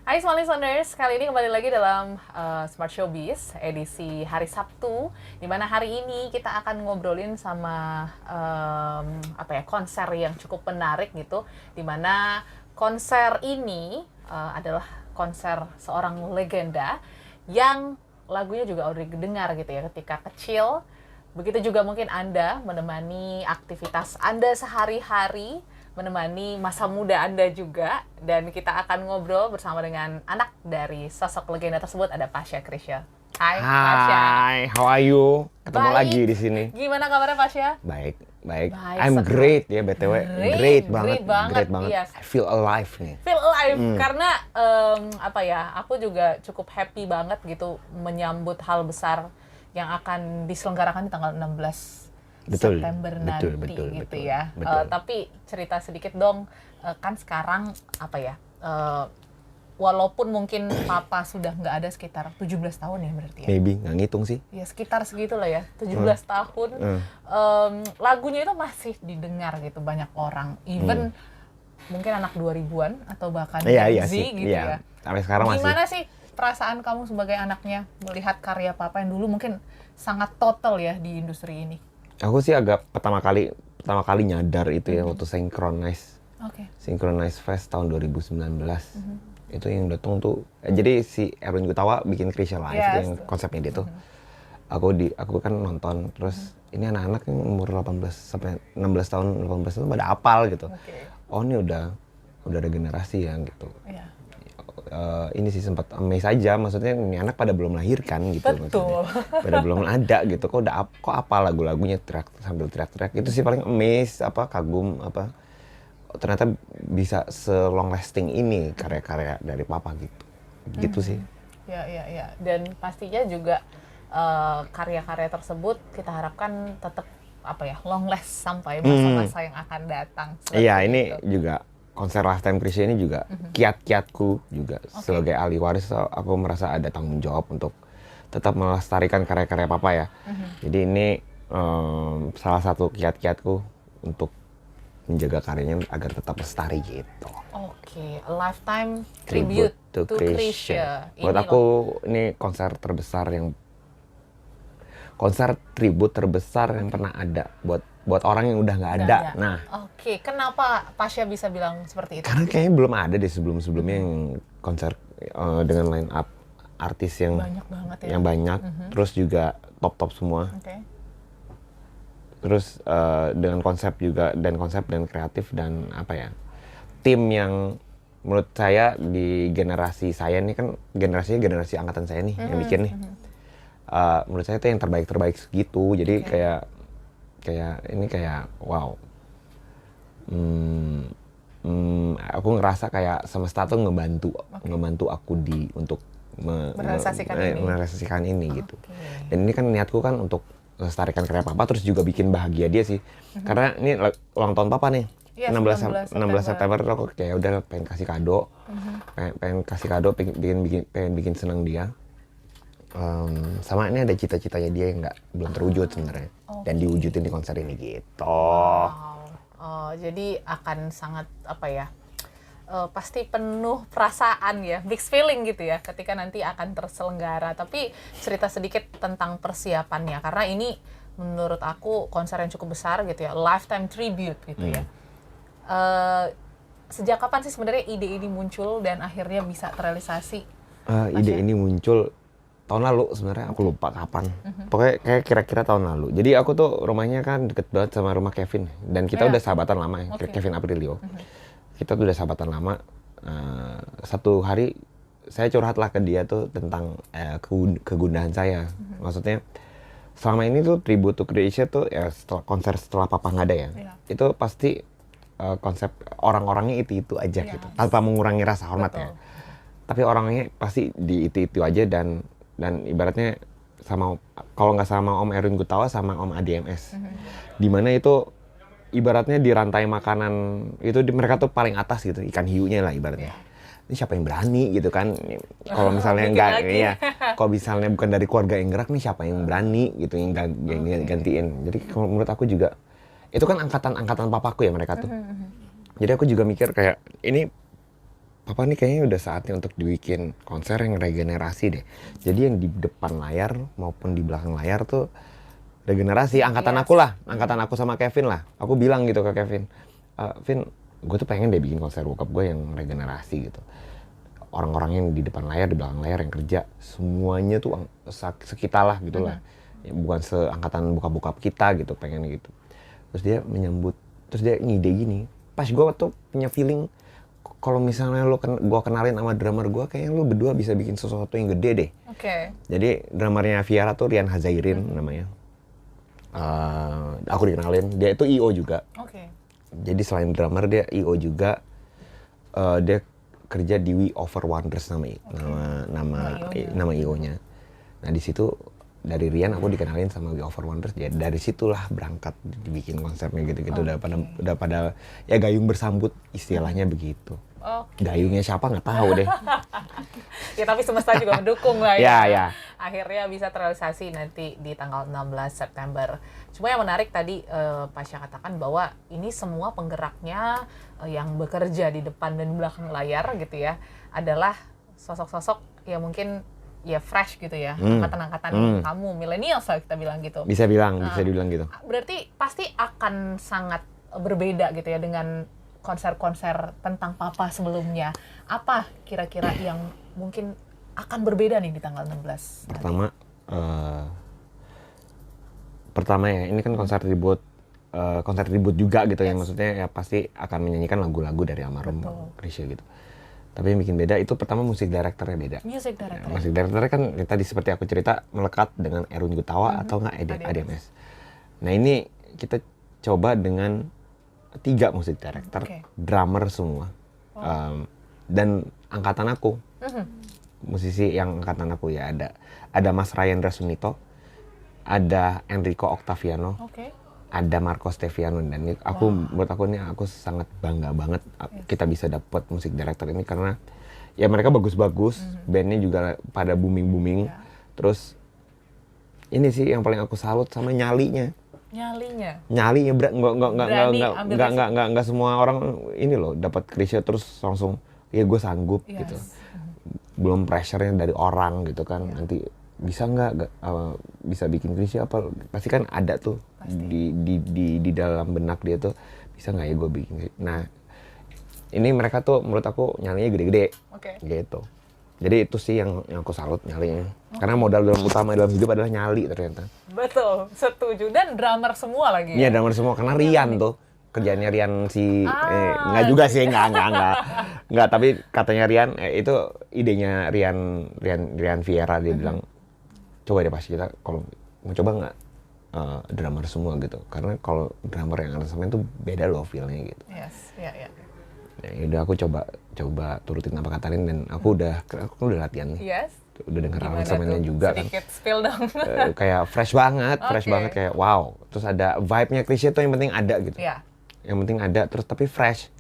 Hai Smart Listeners, kali ini kembali lagi dalam Smart Showbiz edisi hari Sabtu, di mana hari ini kita akan ngobrolin sama konser yang cukup menarik gitu, di mana konser ini adalah konser seorang legenda yang lagunya juga udah didengar gitu ya ketika kecil. Begitu juga mungkin Anda menemani aktivitas Anda sehari-hari, menemani masa muda Anda juga, dan kita akan ngobrol bersama dengan anak dari sosok legenda tersebut, ada Pasha Krisya. Hai Pasha. Hai, how are you? Ketemu Baik. lagi di sini. Gimana kabarnya Pasha? Baik, baik. Baik I'm sekali. great ya BTW. Great Great banget. banget, yes. I feel alive nih. Feel alive karena aku juga cukup happy banget gitu menyambut hal besar yang akan diselenggarakan di tanggal 16 Betul, September nanti betul, gitu betul, ya. betul. Tapi cerita sedikit dong, kan sekarang walaupun mungkin papa sudah nggak ada sekitar 17 tahun ya berarti ya. Maybe, nggak ngitung sih. Ya sekitar segitulah ya, 17 tahun. Lagunya itu masih didengar gitu banyak orang. Even mungkin anak 2000-an atau bahkan Iya Gen Z sih, gitu iya. ya. Sampai sekarang masih. Gimana sih perasaan kamu sebagai anaknya melihat karya papa yang dulu mungkin sangat total ya di industri ini? Aku sih agak pertama kali nyadar itu ya waktu Synchronize Fest tahun 2019. Itu yang datang tuh, jadi si Erwin Gutawa bikin Krisya Live, Yes. itu yang konsepnya dia tuh. Aku kan nonton, terus ini anak-anak yang umur 18 sampai 16 tahun, 18 tahun pada apal gitu. Oh ini udah regenerasi ya gitu. Iya. Ini sih sempat amazed aja, maksudnya ini anak pada belum melahirkan gitu. Betul. Maksudnya. Pada belum ada gitu, kok apa lagu-lagunya sambil teriak-teriak. Itu sih paling amazed, kagum, ternyata bisa se-long lasting ini karya-karya dari papa gitu. Gitu sih. Ya. Dan pastinya juga karya-karya tersebut kita harapkan tetap long last sampai masa-masa yang akan datang. Iya, ini juga konser Lifetime Krisya ini juga kiat-kiatku juga sebagai ahli waris, aku merasa ada tanggung jawab untuk tetap melestarikan karya-karya papa ya. Jadi ini salah satu kiat-kiatku untuk menjaga karyanya agar tetap lestari gitu. Oke, a lifetime tribute to Krisya. Buat aku ini konser tribute terbesar yang pernah ada buat orang yang udah nggak ada. Nah, oke, kenapa Pasha bisa bilang seperti itu? karena kayaknya belum ada deh sebelumnya yang konser dengan line up artis yang banyak banget ya. yang banyak, terus juga top semua. Terus dengan konsep dan kreatif dan tim yang menurut saya di generasi saya nih, kan generasi angkatan saya nih yang bikin nih. Menurut saya itu yang terbaik segitu. Jadi kayak wow. Aku ngerasa kayak semesta tuh ngebantu aku untuk merealisasikan ini gitu. Dan ini kan niatku kan untuk melestarikan karya papa, terus juga bikin bahagia dia sih. Karena ini ulang tahun papa nih. 16 September aku kayak udah pengen kasih kado. Pengen kasih kado, pengen bikin senang dia. Sama ini ada cita-citanya dia yang belum terwujud sebenarnya, dan diwujudin di konser ini gitu. Wow. Jadi akan sangat pasti penuh perasaan ya, mixed feeling gitu ya ketika nanti akan terselenggara. Tapi cerita sedikit tentang persiapannya, karena ini menurut aku konser yang cukup besar gitu ya, lifetime tribute gitu ya. Sejak kapan sih sebenarnya ide ini muncul dan akhirnya bisa terrealisasi? Ide ini muncul tahun lalu sebenarnya, aku lupa kapan. Pokoknya kayak kira-kira tahun lalu. Jadi aku tuh rumahnya kan deket banget sama rumah Kevin, dan kita udah sahabatan lama ya, Kevin Aprilio. Kita tuh udah sahabatan lama. Satu hari saya curhatlah ke dia tuh tentang kegundahan saya. Maksudnya selama ini tuh Tribute to Krisya tuh ya konser setelah papa nggak ada ya. Itu pasti konsep orang-orangnya itu aja gitu, tanpa mengurangi rasa hormatnya. Tapi orangnya pasti di itu aja, dan ibaratnya sama, kalau nggak sama Om Erwin Gutawa, sama Om ADMS. Dimana itu ibaratnya di rantai makanan itu mereka tuh paling atas gitu, ikan hiunya lah ibaratnya. Ini siapa yang berani gitu kan? Kalau misalnya kalau misalnya bukan dari keluarga yang gerak nih, siapa yang berani gitu yang gantiin. Jadi kalau menurut aku juga itu kan angkatan papaku ya mereka tuh. Jadi aku juga mikir kayak ini Papa nih kayaknya udah saatnya untuk dibikin konser yang regenerasi deh. Jadi yang di depan layar maupun di belakang layar tuh regenerasi. Angkatan aku lah, angkatan aku sama Kevin lah. Aku bilang gitu ke Kevin, Vin, gue tuh pengen deh bikin konser bokap gue yang regenerasi gitu. Orang-orang yang di depan layar, di belakang layar yang kerja, semuanya tuh sekitar lah gitu lah. Bukan seangkatan bokap-bokap kita gitu, pengen gitu. Terus dia menyambut, terus dia ngide gini. Pas gue tuh punya feeling, kalau misalnya gue kenalin sama drummer gue, kayaknya lu berdua bisa bikin sesuatu yang gede deh. Oke. Jadi drummernya Viara tuh Rian Hazairin namanya. Aku dikenalin, dia itu I.O juga. Oke. Jadi selain drummer dia I.O juga. Dia kerja di We Over Wonders nama I.O-nya. Nah di situ dari Rian aku dikenalin sama We Over Wonders. Ya dari situlah berangkat dibikin konsepnya gitu-gitu. Udah pada ya gayung bersambut istilahnya begitu. Gayungnya siapa nggak tahu deh. Ya tapi semesta juga mendukung lah ya. Ya. Akhirnya bisa terrealisasi nanti di tanggal 16 September. Cuma yang menarik tadi Pasha katakan bahwa ini semua penggeraknya yang bekerja di depan dan belakang layar gitu ya adalah sosok-sosok yang mungkin ya fresh gitu ya, angkatan-angkatan kamu millennials lah kita bilang gitu. Bisa dibilang gitu. Berarti pasti akan sangat berbeda gitu ya dengan konser-konser tentang Papa sebelumnya. Apa kira-kira yang mungkin akan berbeda nih di tanggal 16? Pertama ya, ini kan konser tribute juga gitu ya, maksudnya ya pasti akan menyanyikan lagu-lagu dari almarhum Chrisye gitu. Tapi yang bikin beda itu pertama musik directornya beda. Musik director. Musik directornya kan ya, tadi seperti aku cerita melekat dengan Erwin Gutawa atau nggak ADMS. Nah ini kita coba dengan 3 musik director, drummer semua, dan angkatan aku, musisi yang angkatan aku ya ada Mas Rayendra Sunito, ada Enrico Octaviano, ada Marco Steviano, dan menurut aku ini aku sangat bangga banget kita bisa dapat musik director ini karena ya mereka bagus-bagus, bandnya juga pada booming, terus ini sih yang paling aku salut sama nyalinya nggak semua orang ini loh dapat Chrisye terus langsung ya gue sanggup gitu, belum pressure-nya dari orang gitu kan, nanti bisa bisa bikin Chrisye apa, pasti kan ada tuh di dalam benak dia tuh, bisa nggak ya gue bikin. Nah ini mereka tuh menurut aku nyalinya gede-gede gitu. Jadi itu sih yang aku salut nyalinya. Karena modal utama dalam hidup adalah nyali ternyata. Betul, setuju. Dan drummer semua lagi. Iya, drummer semua. Karena Rian tuh. Kerjaannya Rian nggak juga sih, nggak. Tapi katanya Rian, itu idenya Rian Viera. Dia bilang, coba deh pasti kita kalau mau coba nggak drummer semua gitu. Karena kalau drummer yang aransemen tuh beda loh feel-nya gitu. Yes, iya. Ya udah aku coba turutin apa kata Rian, dan aku udah latihan nih. Yes. Udah denger aransemennya juga kan. Sedikit spill dong. Kayak fresh banget kayak wow. Terus ada vibe-nya Chrisye tuh yang penting ada gitu. Iya. Yang penting ada terus tapi fresh.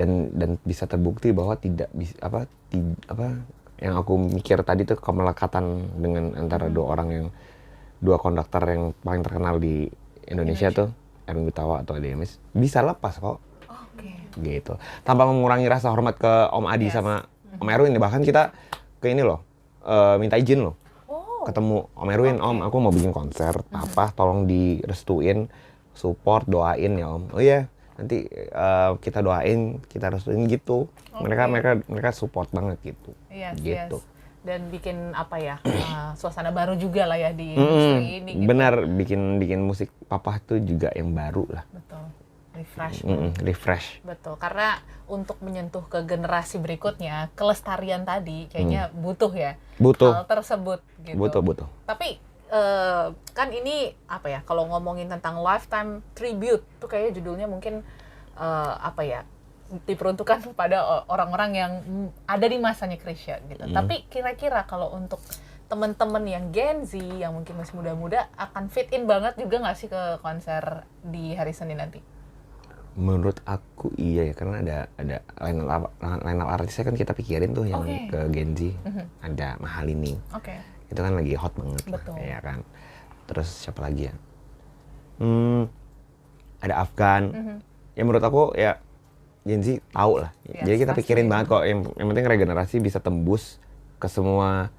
Dan bisa terbukti bahwa tidak bisa apa yang aku mikir tadi tuh kemelekatan dengan antara dua konduktor yang paling terkenal di Indonesia tuh, Erwin Gutawa atau ADMS, bisa lepas kok. Gitu. Tanpa mengurangi rasa hormat ke Om Adi sama Om Erwin. Bahkan kita ke ini loh, minta izin loh. Ketemu Om Erwin, Om aku mau bikin konser, Papa tolong direstuin, support, doain ya Om. Oh iya, nanti kita doain, kita restuin gitu. Mereka support banget gitu. Gitu. Dan bikin apa ya, suasana baru juga lah ya di industri ini. Gitu. Benar, bikin musik Papa tuh juga yang baru lah. Betul. Refresh. Betul, karena untuk menyentuh ke generasi berikutnya, kelestarian tadi kayaknya butuh hal tersebut gitu. Butuh. Tapi kan ini apa ya, kalau ngomongin tentang lifetime tribute tuh kayaknya judulnya mungkin diperuntukkan pada orang-orang yang ada di masanya Chrisye gitu. Tapi kira-kira kalau untuk teman-teman yang Gen Z yang mungkin masih muda-muda akan fit in banget juga nggak sih ke konser di hari Senin nanti? Menurut aku iya ya, karena ada line up artisnya kan kita pikirin tuh yang ke Gen Z. Ada Mahalini. Itu kan lagi hot banget. Betul. Ya kan. Terus siapa lagi ya? Ada Afgan. Ya menurut aku ya Gen Z tahu lah. Yes, Jadi kita pasti. pikirin banget kok yang penting regenerasi bisa tembus ke semua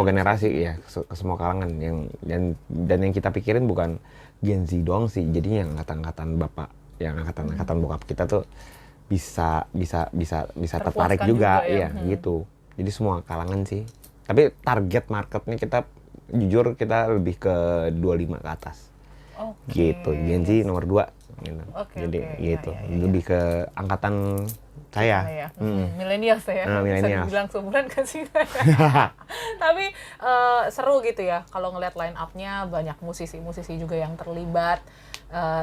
generasi ya, ke semua kalangan dan yang kita pikirin bukan Gen Z doang sih. Jadi yang angkatan bapak, yang angkatan bokap kita tuh bisa tertarik juga ya gitu. Jadi semua kalangan sih. Tapi target marketnya jujur kita lebih ke 25 ke atas. Gitu. Gen Z nomor 2 gitu. Jadi gitu. Lebih ke angkatan saya. Milenials ya. Bisa Millennials. dibilang seumuran kan sih. Tapi seru gitu ya kalau ngeliat line up-nya, banyak musisi-musisi juga yang terlibat.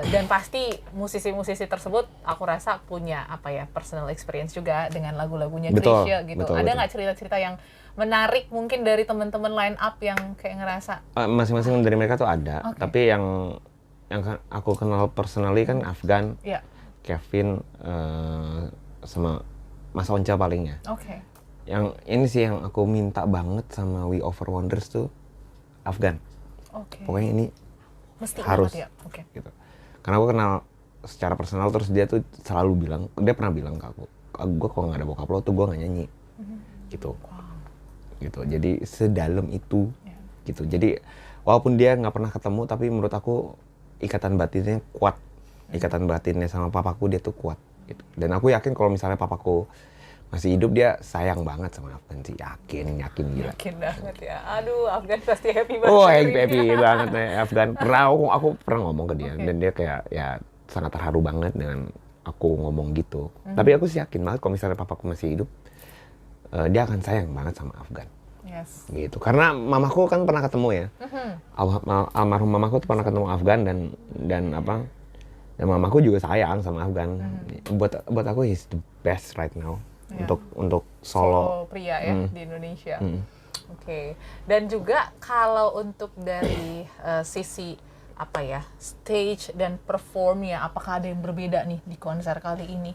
Dan pasti musisi-musisi tersebut aku rasa punya personal experience juga dengan lagu-lagunya Chrisye gitu. Ada nggak cerita-cerita yang menarik mungkin dari teman-teman line up yang kayak ngerasa masing-masing dari mereka tuh ada, tapi yang aku kenal personally kan Afgan, Kevin, sama Mas Onca palingnya. Yang ini sih yang aku minta banget sama We Over Wonders tuh Afgan. Pokoknya ini mesti harus ya. Gitu. Karena aku kenal secara personal, terus dia tuh selalu bilang, dia pernah bilang ke aku, gue kalau nggak ada bokap lo tuh gue nggak nyanyi. Gitu. Jadi sedalam itu. Gitu. Jadi walaupun dia nggak pernah ketemu, tapi menurut aku ikatan batinnya kuat. Ikatan batinnya sama papaku dia tuh kuat. Gitu. Dan aku yakin kalau misalnya papaku masih hidup, dia sayang banget sama Afgan sih. Yakin gila. Yakin banget ya. Aduh, Afgan pasti happy banget. Happy banget nih Afgan. Aku pernah ngomong ke dia, dan dia kayak ya sangat terharu banget dengan aku ngomong gitu. Tapi aku sih yakin banget kalau misalnya papaku masih hidup, dia akan sayang banget sama Afgan. Yes. Gitu. Karena mamaku kan pernah ketemu ya. Almarhum mamaku tuh pernah ketemu Afgan dan mamaku juga sayang sama Afgan. Buat aku he's the best right now. Untuk solo pria ya di Indonesia. Dan juga kalau untuk dari sisi stage dan performnya, apakah ada yang berbeda nih di konser kali ini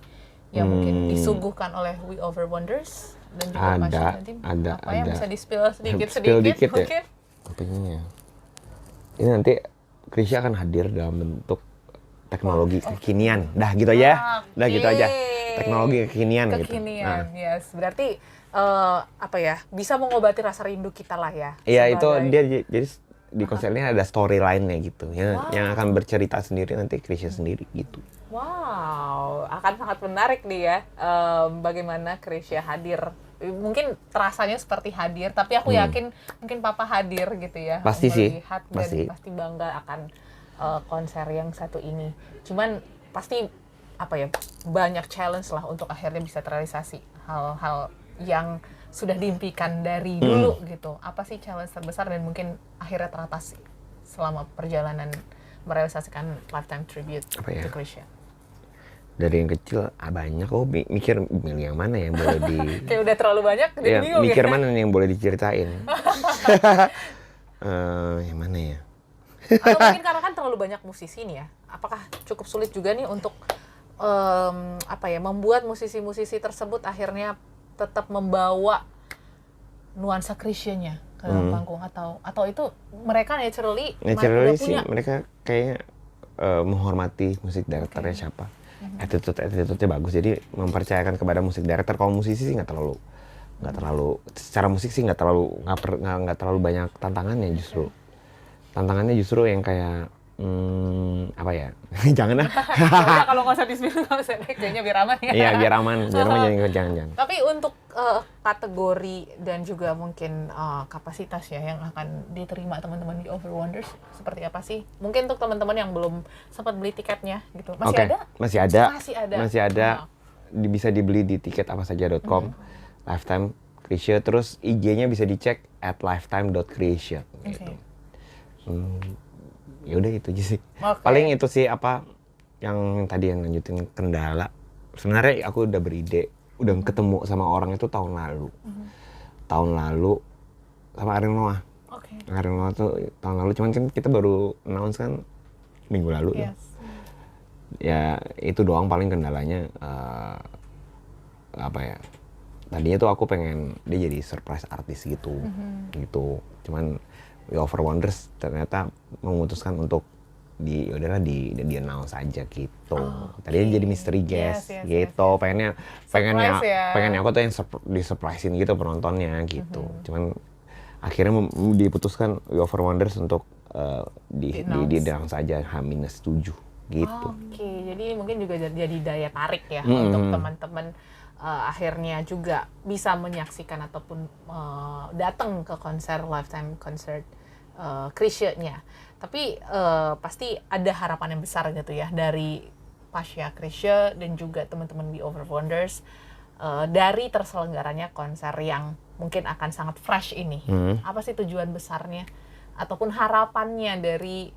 yang mungkin disuguhkan oleh We Over Wonders dan juga ada yang bisa di-spill sedikit mungkin? Ya. Ini nanti Chrisye akan hadir dalam bentuk teknologi kekinian. Gitu aja. Gitu aja. Teknologi kekinian gitu. Yes. Berarti bisa mengobati rasa rindu kita lah ya. Iya, itu dia jadi di konsernya ada storyline-nya gitu. Yang akan bercerita sendiri nanti Chrisye sendiri gitu. Wow, akan sangat menarik nih ya. Bagaimana Chrisye hadir. Mungkin terasanya seperti hadir, tapi aku yakin mungkin Papa hadir gitu ya. Pasti sih. Melihat dan pasti bangga akan konser yang satu ini. Cuman pasti banyak challenge lah untuk akhirnya bisa terrealisasi hal-hal yang sudah diimpikan dari dulu gitu. Apa sih challenge terbesar dan mungkin akhirnya teratasi selama perjalanan merealisasikan Lifetime Tribute to Chrisye? Dari yang kecil banyak, mikir milih yang mana yang boleh kayak udah terlalu banyak jadi bingung mikir mana yang boleh diceritain. Yang mana ya? Atau mungkin karena kan terlalu banyak musisi nih ya, apakah cukup sulit juga nih untuk membuat musisi-musisi tersebut akhirnya tetap membawa nuansa Chrisye-nya ke dalam panggung, atau itu mereka naturally sih mereka kayaknya menghormati musik directornya siapa, attitude-nya bagus, jadi mempercayakan kepada musik director. Kalau musisi sih nggak terlalu secara musik sih nggak terlalu banyak tantangannya, justru tantangannya yang kayak jangan lah. Kalau nggak usah di-spill, nggak usah, kayaknya biar aman ya. Iya, biar aman jangan. Tapi untuk kategori dan juga mungkin kapasitas ya yang akan diterima teman-teman di Over Wonders seperti apa sih? Mungkin untuk teman-teman yang belum sempat beli tiketnya gitu. Masih ada. Bisa dibeli di tiketapasaja.com. Lifetime Chrisye, terus IG-nya bisa dicek @lifetime.chrisye gitu. Ya udah itu aja sih. Paling itu sih yang tadi yang lanjutin kendala. Sebenarnya aku udah beride, udah ketemu sama orang itu tahun lalu. Tahun lalu sama Ariel Noah. Ariel Noah tuh tahun lalu, cuman kan kita baru announce kan minggu lalu. Ya itu doang paling kendalanya. Tadinya tuh aku pengen dia jadi surprise artis gitu. Cuman We Over Wonders ternyata memutuskan untuk di announce aja gitu. Tadinya jadi mystery guest gitu. Pengennya Surprise, aku tuh yang di surprisein gitu penontonnya gitu. Cuman akhirnya diputuskan We Over Wonders untuk di announce aja H-7 gitu. Oke, jadi mungkin juga jadi daya tarik ya untuk teman-teman akhirnya juga bisa menyaksikan ataupun datang ke konser Lifetime Concert Chrisye-nya. Tapi pasti ada harapan yang besar gitu ya dari Pasha Chrisye dan juga teman-teman We Over Wonders dari terselenggaranya konser yang mungkin akan sangat fresh ini. Apa sih tujuan besarnya ataupun harapannya dari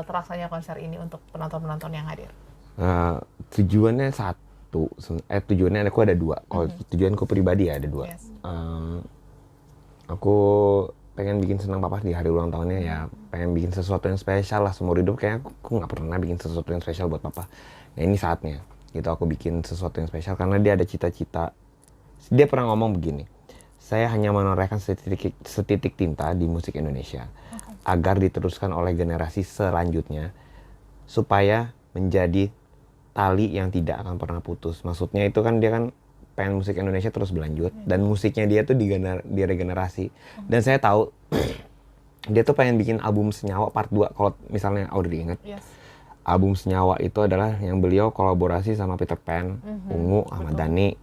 terlaksanya konser ini untuk penonton-penonton yang hadir? Tujuannya tujuannya aku ada dua. Kalau tujuanku pribadi ya ada dua. Yes. Aku pengen bikin senang papa di hari ulang tahunnya ya. Pengen bikin sesuatu yang spesial lah seumur hidup. Kayaknya aku nggak pernah bikin sesuatu yang spesial buat papa. Nah ini saatnya. Gitu aku bikin sesuatu yang spesial karena dia ada cita-cita. Dia pernah ngomong begini. Saya hanya menorehkan setitik tinta di musik Indonesia agar diteruskan oleh generasi selanjutnya supaya menjadi tali yang tidak akan pernah putus. Maksudnya itu kan dia kan pengen musik Indonesia terus berlanjut dan musiknya dia tuh diregenerasi. Dan saya tahu dia tuh pengen bikin album Senyawa part 2 kalau misalnya Audrey ingat. Yes. Album Senyawa itu adalah yang beliau kolaborasi sama Peter Pan, Ungu, Ahmad Dhani.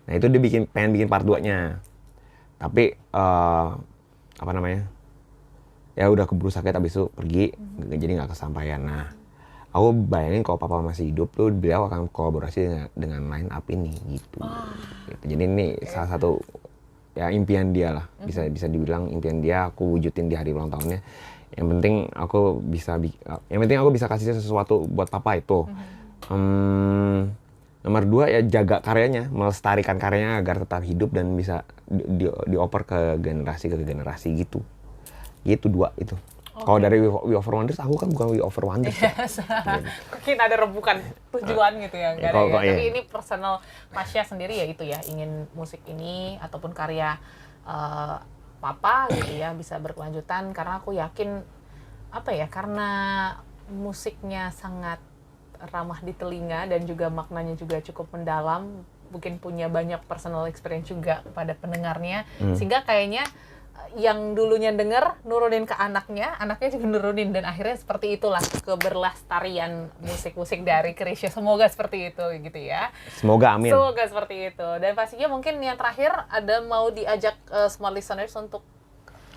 Nah, itu dia pengen bikin part 2-nya. Tapi apa namanya? Ya udah keburu sakit abis itu pergi, jadi nggak kesampaian. Nah, aku bayangin kalau papa masih hidup tuh beliau akan kolaborasi dengan line up ini gitu. Jadi ini salah satu ya impian dia lah, bisa dibilang impian dia aku wujudin di hari ulang tahunnya. Yang penting aku bisa kasih sesuatu buat papa itu. Nomor 2 ya jaga karyanya, melestarikan karyanya agar tetap hidup dan bisa dioper ke generasi gitu. Gitu 2 itu. Kalau dari We Over Wonders, aku kan bukan We Over Wonders. Yes. Mungkin ada rebukan tujuan gitu ya, enggak ada ya. Tapi ini personal Pasha sendiri ya itu ya, ingin musik ini ataupun karya papa gitu ya bisa berkelanjutan karena aku yakin karena musiknya sangat ramah di telinga dan juga maknanya juga cukup mendalam, mungkin punya banyak personal experience juga kepada pendengarnya sehingga kayaknya yang dulunya denger nurunin ke anaknya juga nurunin dan akhirnya seperti itulah keberlestarian musik-musik dari Chrisye. Semoga seperti itu gitu ya. Semoga amin. Semoga seperti itu. Dan pastinya mungkin yang terakhir ada mau diajak smart listeners untuk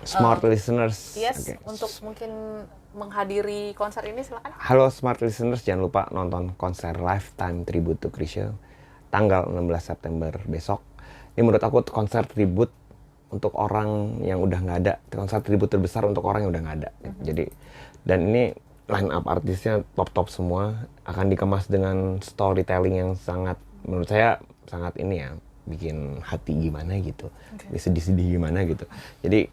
Yes, okay. Untuk mungkin menghadiri konser ini silakan. Halo smart listeners, jangan lupa nonton konser Lifetime Tribute to Chrisye tanggal 16 September besok. Ini menurut aku konser tribute untuk orang yang udah nggak ada, konser tribute terbesar untuk orang yang udah nggak ada. Jadi dan ini line up artisnya top semua, akan dikemas dengan storytelling yang sangat menurut saya sangat ini ya, bikin hati gimana gitu, sedih-sedih gimana gitu. Jadi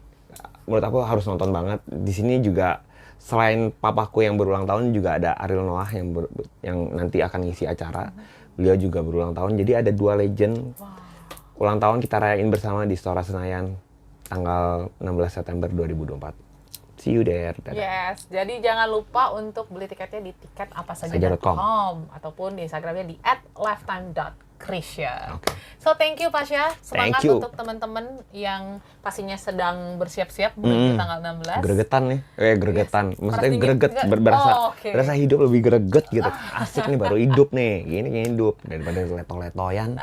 menurut aku harus nonton banget. Di sini juga selain papaku yang berulang tahun juga ada Ariel Noah yang nanti akan ngisi acara. Beliau juga berulang tahun. Jadi ada 2 legend. Ulang tahun kita rayain bersama di Istora Senayan tanggal 16 September 2024. See you there. Dadah. Yes, jadi jangan lupa untuk beli tiketnya di tiketapasaja.com ataupun di Instagramnya di @lifetime.chrisye. Okay. So thank you Pasha, semangat untuk teman-teman yang pastinya sedang bersiap-siap menuju tanggal 16. Gregetan nih, gregetan. Yes. Maksudnya greget, berasa hidup lebih greget gitu. Asik nih baru hidup nih, gini hidup daripada leto-letoyan.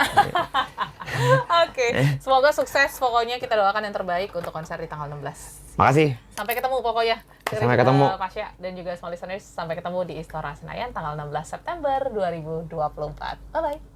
Oke, semoga sukses. Pokoknya kita doakan yang terbaik untuk konser di tanggal 16. Makasih. Sampai ketemu pokoknya. Sampai ketemu. Pasha dan juga small listeners, sampai ketemu di Istora Senayan tanggal 16 September 2024. Bye-bye.